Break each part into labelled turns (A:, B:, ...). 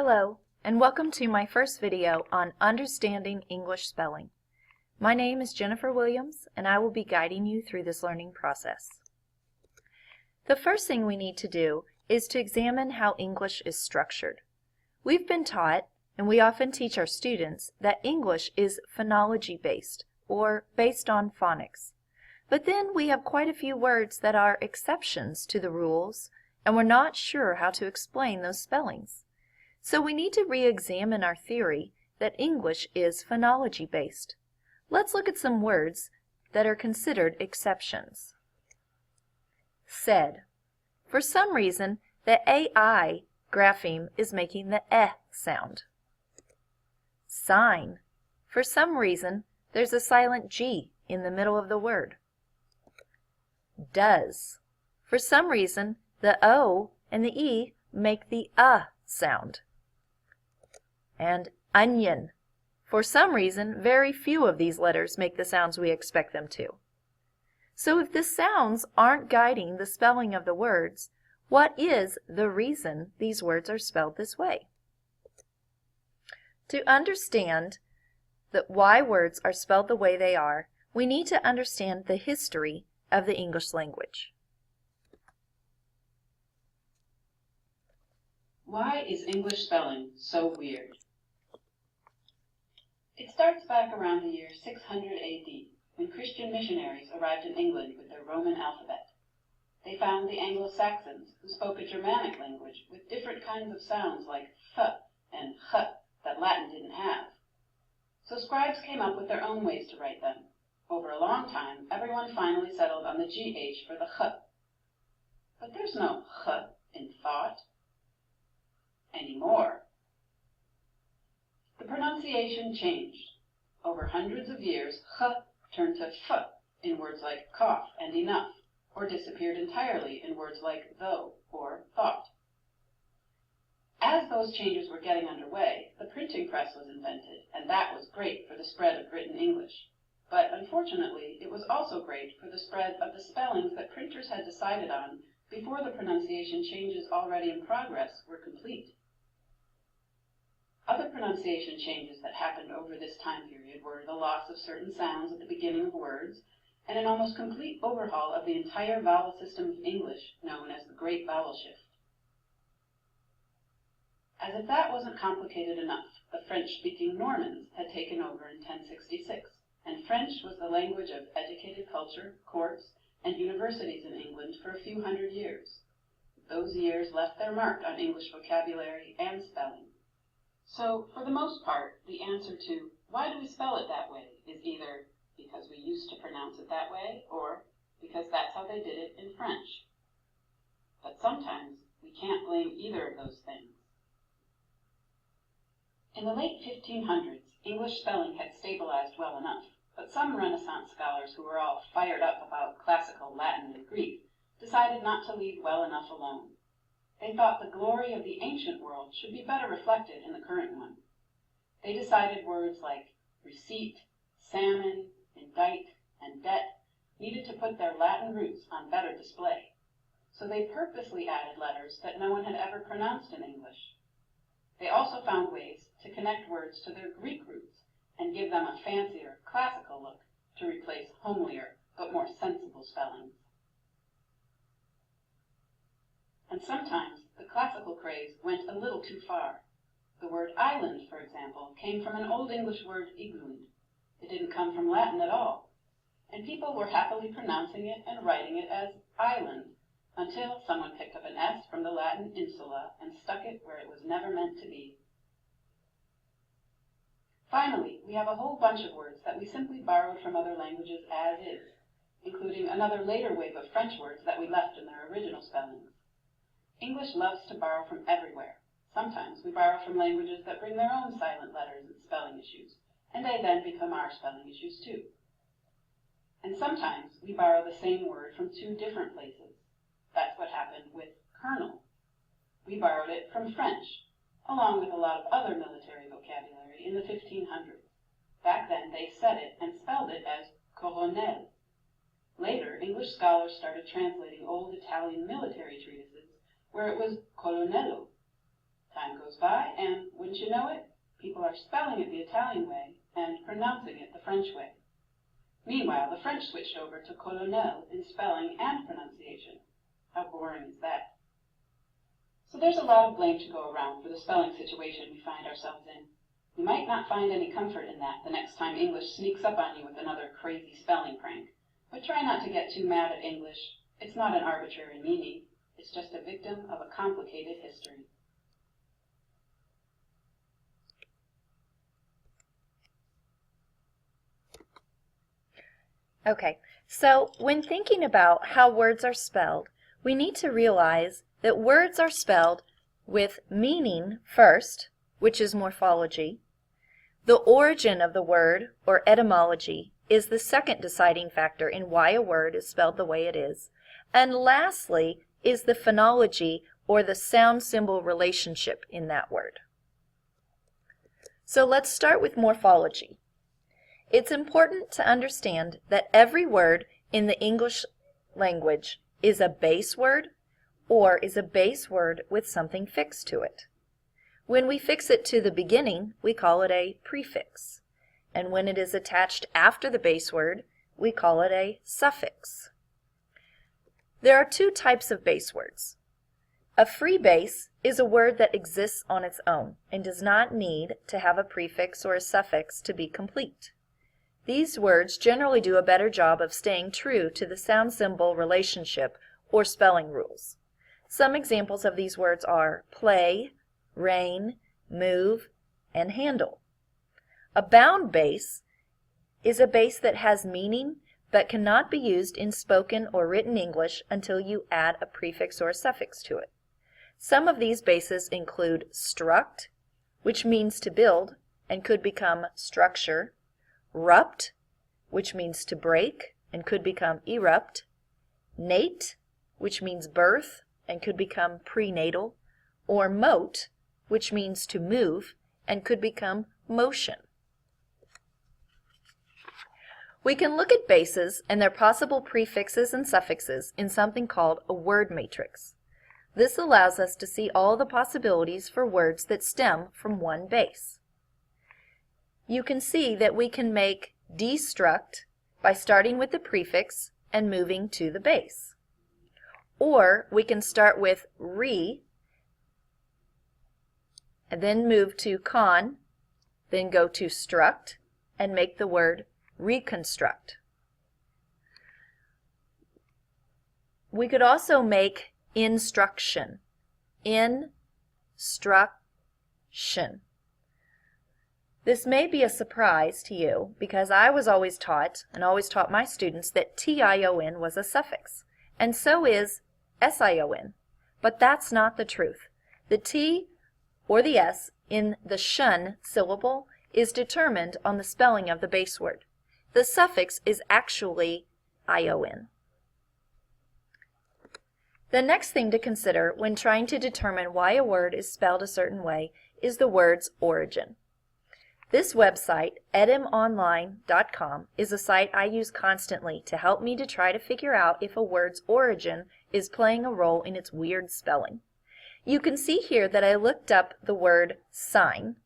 A: Hello, and welcome to my first video on understanding English spelling. My name is Jennifer Williams, and I will be guiding you through this learning process. The first thing we need to do is to examine how English is structured. We've been taught, and we often teach our students, that English is phonology based, or based on phonics. But then we have quite a few words that are exceptions to the rules, and we're not sure how to explain those spellings. So we need to re-examine our theory that English is phonology based. Let's look at some words that are considered exceptions. Said. For some reason, the AI grapheme is making the eh sound. Sign. For some reason, there's a silent G in the middle of the word. Does. For some reason, the O and the E make the sound. And onion. For some reason, very few of these letters make the sounds we expect them to. So if the sounds aren't guiding the spelling of the words, what is the reason these words are spelled this way? To understand why words are spelled the way they are, we need to understand the history of the English language.
B: Why is English spelling so weird? It starts back around the year 600 AD, when Christian missionaries arrived in England with their Roman alphabet. They found the Anglo-Saxons, who spoke a Germanic language with different kinds of sounds like th and h that Latin didn't have. So scribes came up with their own ways to write them. Over a long time, everyone finally settled on the GH for the h. But there's no h in thought anymore. The pronunciation changed. Over hundreds of years, h turned to f in words like cough and enough, or disappeared entirely in words like though or thought. As those changes were getting underway, the printing press was invented, and that was great for the spread of written English. But unfortunately, it was also great for the spread of the spellings that printers had decided on before the pronunciation changes already in progress were complete. Other pronunciation changes that happened over this time period were the loss of certain sounds at the beginning of words, and an almost complete overhaul of the entire vowel system of English, known as the Great Vowel Shift. As if that wasn't complicated enough, the French-speaking Normans had taken over in 1066, and French was the language of educated culture, courts, and universities in England for a few hundred years. Those years left their mark on English vocabulary and spelling. So, for the most part, the answer to why do we spell it that way is either because we used to pronounce it that way, or because that's how they did it in French. But sometimes we can't blame either of those things. In the late 1500s, English spelling had stabilized well enough, but some Renaissance scholars who were all fired up about classical Latin and Greek decided not to leave well enough alone. They thought the glory of the ancient world should be better reflected in the current one. They decided words like receipt, salmon, indict, and debt needed to put their Latin roots on better display. So they purposely added letters that no one had ever pronounced in English. They also found ways to connect words to their Greek roots and give them a fancier, classical look to replace homelier but more sensible spellings. And sometimes the classical craze went a little too far. The word island, for example, came from an Old English word iglund. It didn't come from Latin at all. And people were happily pronouncing it and writing it as island until someone picked up an S from the Latin insula and stuck it where it was never meant to be. Finally, we have a whole bunch of words that we simply borrowed from other languages as is, including another later wave of French words that we left in their original spellings. English loves to borrow from everywhere. Sometimes we borrow from languages that bring their own silent letters and spelling issues, and they then become our spelling issues too. And sometimes we borrow the same word from two different places. That's what happened with colonel. We borrowed it from French, along with a lot of other military vocabulary in the 1500s. Back then they said it and spelled it as colonel. Later, English scholars started translating old Italian military treatises where it was colonnello. Time goes goes by, and wouldn't you know it, people are spelling it the Italian way and pronouncing it the French way. Meanwhile, the French switched over to colonel in spelling and pronunciation. How boring is that? So there's a lot of blame to go around for the spelling situation we find ourselves in. You might not find any comfort in that the next time English sneaks up on you with another crazy spelling prank, but try not to get too mad at English. It's not an arbitrary meaning. It's just a victim of a complicated history.
A: Okay, so when thinking about how words are spelled, we need to realize that words are spelled with meaning first, which is morphology. The origin of the word, or etymology, is the second deciding factor in why a word is spelled the way it is. And lastly is the phonology, or the sound-symbol relationship in that word. So let's start with morphology. It's important to understand that every word in the English language is a base word or is a base word with something fixed to it. When we fix it to the beginning, we call it a prefix. And when it is attached after the base word, we call it a suffix. There are two types of base words. A free base is a word that exists on its own and does not need to have a prefix or a suffix to be complete. These words generally do a better job of staying true to the sound-symbol relationship or spelling rules. Some examples of these words are play, rain, move, and handle. A bound base is a base that has meaning but cannot be used in spoken or written English until you add a prefix or a suffix to it. Some of these bases include struct, which means to build and could become structure, rupt, which means to break and could become erupt, nate, which means birth and could become prenatal, or mote, which means to move and could become motion. We can look at bases and their possible prefixes and suffixes in something called a word matrix. This allows us to see all the possibilities for words that stem from one base. You can see that we can make destruct by starting with the prefix and moving to the base. Or we can start with re and then move to con, then go to struct and make the word reconstruct. We could also make instruction, instruction. This may be a surprise to you because I was always taught, and always taught my students, that tion was a suffix, and so is sion, but that's not the truth. The t or the s in the shun syllable is determined on the spelling of the base word. The suffix is actually ion. The next thing to consider when trying to determine why a word is spelled a certain way is the word's origin. This website, etymonline.com, is a site I use constantly to help me to try to figure out if a word's origin is playing a role in its weird spelling. You can see here that I looked up the word sign,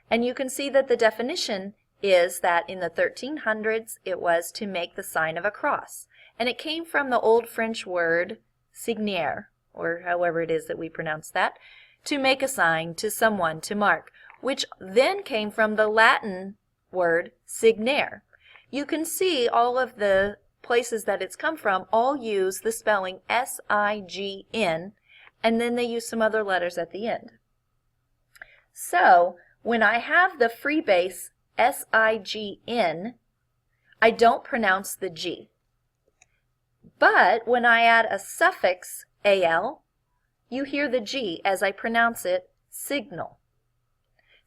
A: and you can see that the definition is that in the 1300s it was to make the sign of a cross, and it came from the old French word signer, or however it is that we pronounce that, to make a sign to someone to mark, which then came from the Latin word signare. You can see all of the places that it's come from all use the spelling S-I-G-N, and then they use some other letters at the end. So when I have the free base S-I-G-N, I don't pronounce the G. But when I add a suffix al, you hear the G as I pronounce it signal.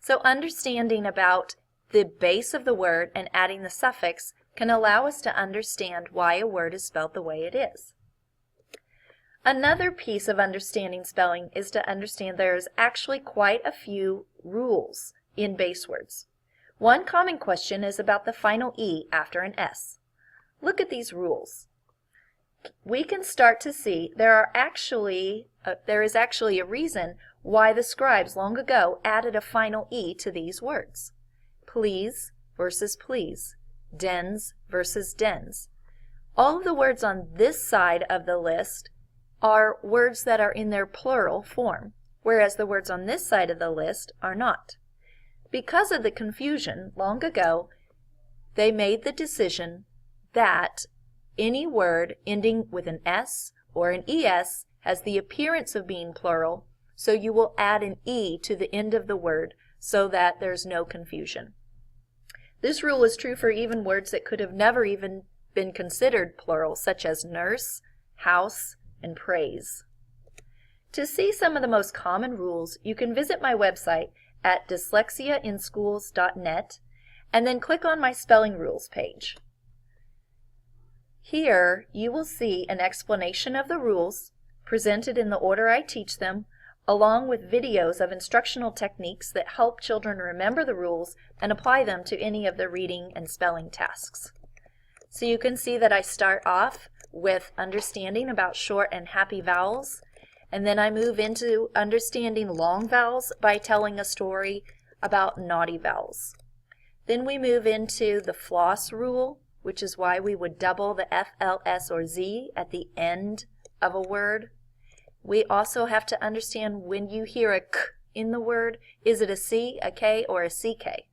A: So understanding about the base of the word and adding the suffix can allow us to understand why a word is spelled the way it is. Another piece of understanding spelling is to understand there is actually quite a few rules in base words. One common question is about the final E after an S. Look at these rules. we can start to see there is actually a reason why the scribes long ago added a final E to these words. Please versus please, dens versus dens. All of the words on this side of the list are words that are in their plural form, whereas the words on this side of the list are not. Because of the confusion long ago, they made the decision that any word ending with an S or an ES has the appearance of being plural, so you will add an E to the end of the word so that there's no confusion. This rule is true for even words that could have never even been considered plural, such as nurse, house, and praise. To see some of the most common rules, you can visit my website at dyslexiainschools.net and then click on my spelling rules page. Here you will see an explanation of the rules presented in the order I teach them, along with videos of instructional techniques that help children remember the rules and apply them to any of the reading and spelling tasks. So you can see that I start off with understanding about short and happy vowels, and then I move into understanding long vowels by telling a story about naughty vowels. Then we move into the floss rule, which is why we would double the F, L, S, or Z at the end of a word. We also have to understand when you hear a K in the word, is it a C, a K, or a CK?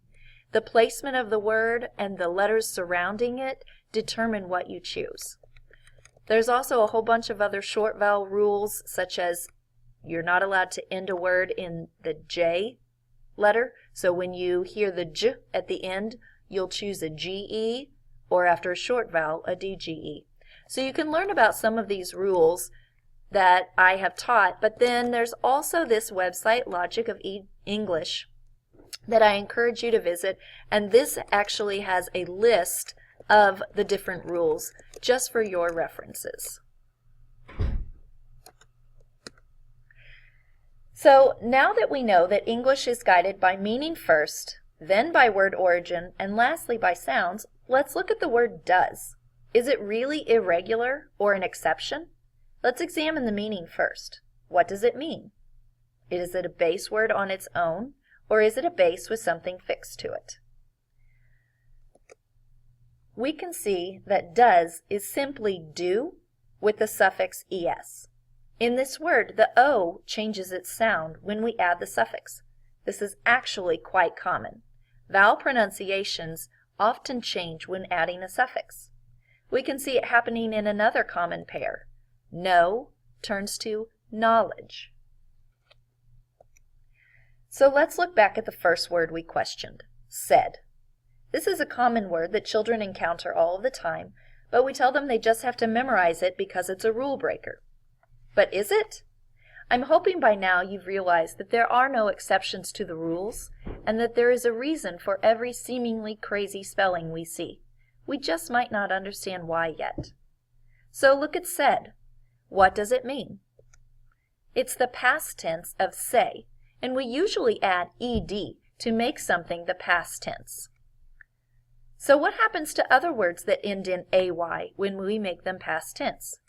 A: The placement of the word and the letters surrounding it determine what you choose. There's also a whole bunch of other short vowel rules, such as you're not allowed to end a word in the J letter. So when you hear the J at the end, you'll choose a GE, or after a short vowel, a DGE. So you can learn about some of these rules that I have taught, but then there's also this website, Logic of English, that I encourage you to visit, and this actually has a list of the different rules just for your references. So now that we know that English is guided by meaning first, then by word origin, and lastly by sounds, let's look at the word does. Is it really irregular or an exception? Let's examine the meaning first. What does it mean? Is it a base word on its own, or is it a base with something fixed to it? We can see that does is simply do with the suffix es. In this word, the O changes its sound when we add the suffix. This is actually quite common. Vowel pronunciations often change when adding a suffix. We can see it happening in another common pair. Know turns to knowledge. So let's look back at the first word we questioned, said. This is a common word that children encounter all of the time, but we tell them they just have to memorize it because it's a rule breaker. But is it? I'm hoping by now you've realized that there are no exceptions to the rules, and that there is a reason for every seemingly crazy spelling we see. We just might not understand why yet. So look at said. What does it mean? It's the past tense of say, and we usually add ed to make something the past tense. So what happens to other words that end in ay when we make them past tense?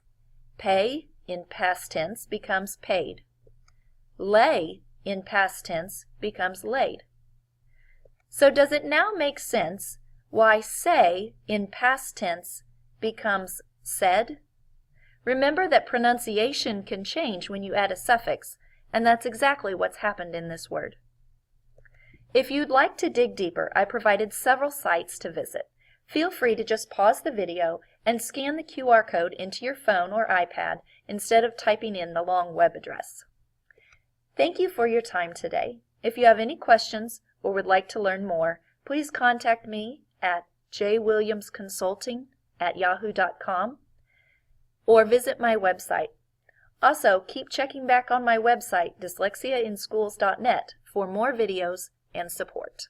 A: Pay in past tense becomes paid. Lay in past tense becomes laid. So does it now make sense why say in past tense becomes said? Remember that pronunciation can change when you add a suffix, and that's exactly what's happened in this word. If you'd like to dig deeper, I provided several sites to visit. Feel free to just pause the video and scan the QR code into your phone or iPad instead of typing in the long web address. Thank you for your time today. If you have any questions or would like to learn more, please contact me at jwilliamsconsulting@yahoo.com or visit my website. Also, keep checking back on my website, dyslexiainschools.net, for more videos and support.